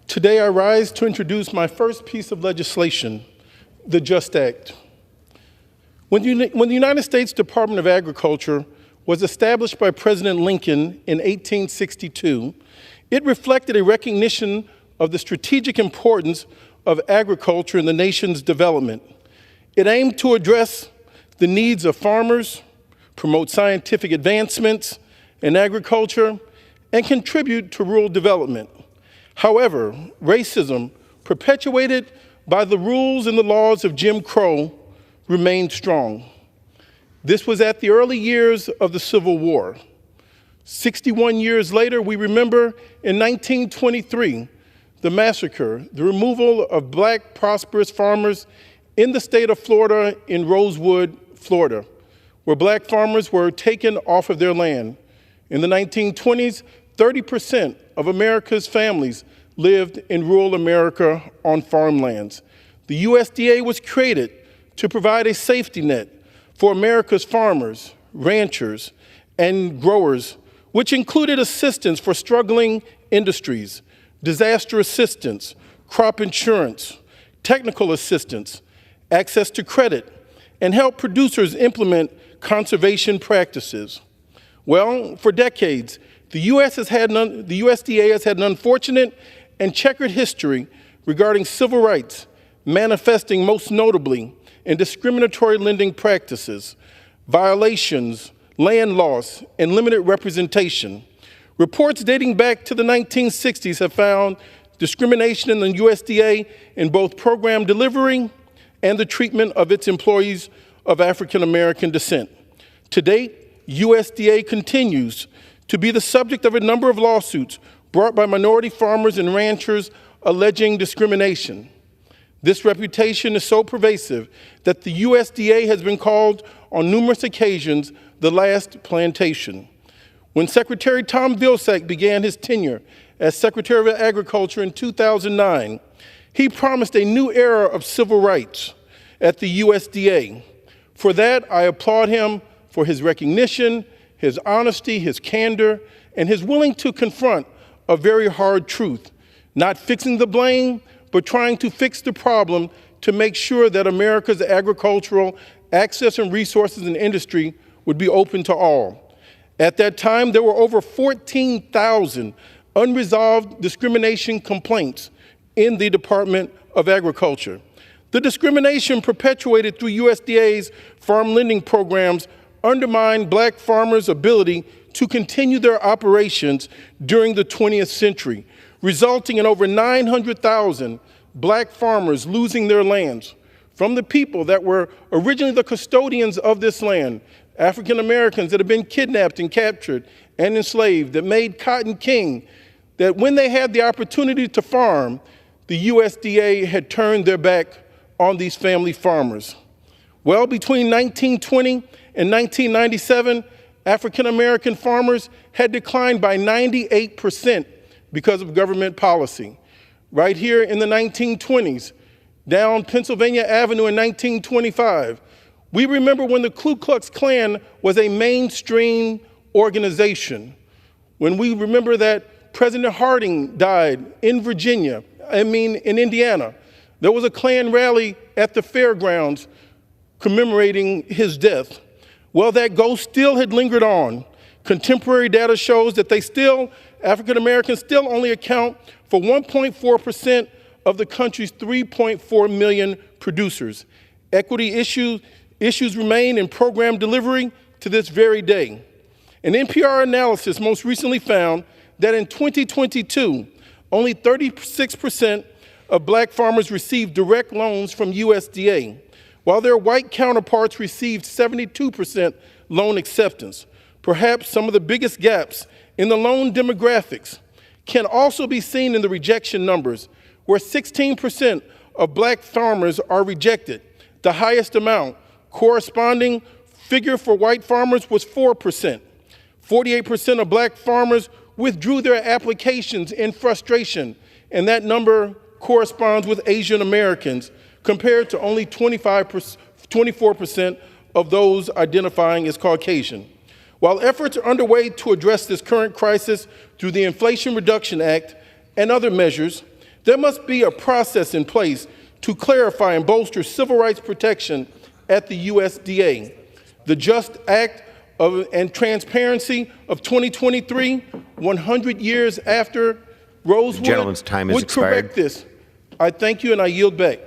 Today I rise to introduce my first piece of legislation, the JUST Act. When the United States Department of Agriculture was established by President Lincoln in 1862, it reflected a recognition of the strategic importance of agriculture in the nation's development. It aimed to address the needs of farmers, promote scientific advancements in agriculture, and contribute to rural development. However, racism, perpetuated by the rules and the laws of Jim Crow, remained strong. This was at the early years of the Civil War. 61 years later, we remember in 1923, the massacre, the removal of black prosperous farmers in the state of Florida, in Rosewood, Florida, where black farmers were taken off of their land. In the 1920s, 30% of America's families lived in rural America on farmlands. The USDA was created to provide a safety net for America's farmers, ranchers, and growers, which included assistance for struggling industries, disaster assistance, crop insurance, technical assistance, access to credit, and help producers implement conservation practices. Well, for decades, the USDA has had an unfortunate and checkered history regarding civil rights, manifesting most notably in discriminatory lending practices, violations, land loss, and limited representation. Reports dating back to the 1960s have found discrimination in the USDA in both program delivery and the treatment of its employees of African American descent. To date, USDA continues to be the subject of a number of lawsuits brought by minority farmers and ranchers alleging discrimination. This reputation is so pervasive that the USDA has been called on numerous occasions the last plantation. When Secretary Tom Vilsack began his tenure as Secretary of Agriculture in 2009, he promised a new era of civil rights at the USDA. For that, I applaud him for his recognition, his honesty, his candor, and his willing to confront a very hard truth, not fixing the blame, but trying to fix the problem to make sure that America's agricultural access and resources and industry would be open to all. At that time, there were over 14,000 unresolved discrimination complaints in the Department of Agriculture. The discrimination perpetuated through USDA's farm lending programs undermined black farmers' ability to continue their operations during the 20th century, resulting in over 900,000 black farmers losing their lands from the people that were originally the custodians of this land, African Americans that had been kidnapped and captured and enslaved, that made cotton king, that when they had the opportunity to farm, the USDA had turned their back on these family farmers. Well, between 1920 and 1997, African American farmers had declined by 98% because of government policy. Right here in the 1920s, down Pennsylvania Avenue in 1925, we remember when the Ku Klux Klan was a mainstream organization. When we remember that President Harding died in in Indiana. There was a Klan rally at the fairgrounds commemorating his death. Well, that ghost still had lingered on. Contemporary data shows that African Americans still only account for 1.4% of the country's 3.4 million producers. Equity issues remain in program delivery to this very day. An NPR analysis most recently found that in 2022, only 36% of black farmers received direct loans from USDA, while their white counterparts received 72% loan acceptance. Perhaps some of the biggest gaps in the loan demographics can also be seen in the rejection numbers, where 16% of black farmers are rejected. The highest amount, corresponding figure for white farmers, was 4%. 48% of black farmers withdrew their applications in frustration, and that number corresponds with Asian Americans, compared to only 24% of those identifying as Caucasian. While efforts are underway to address this current crisis through the Inflation Reduction Act and other measures, There must be a process in place to clarify and bolster civil rights protection at the USDA. The JUST Act and transparency of 2023, 100 years after Rosewood, Gentleman's time has would expired. correct this. I thank you and I yield back.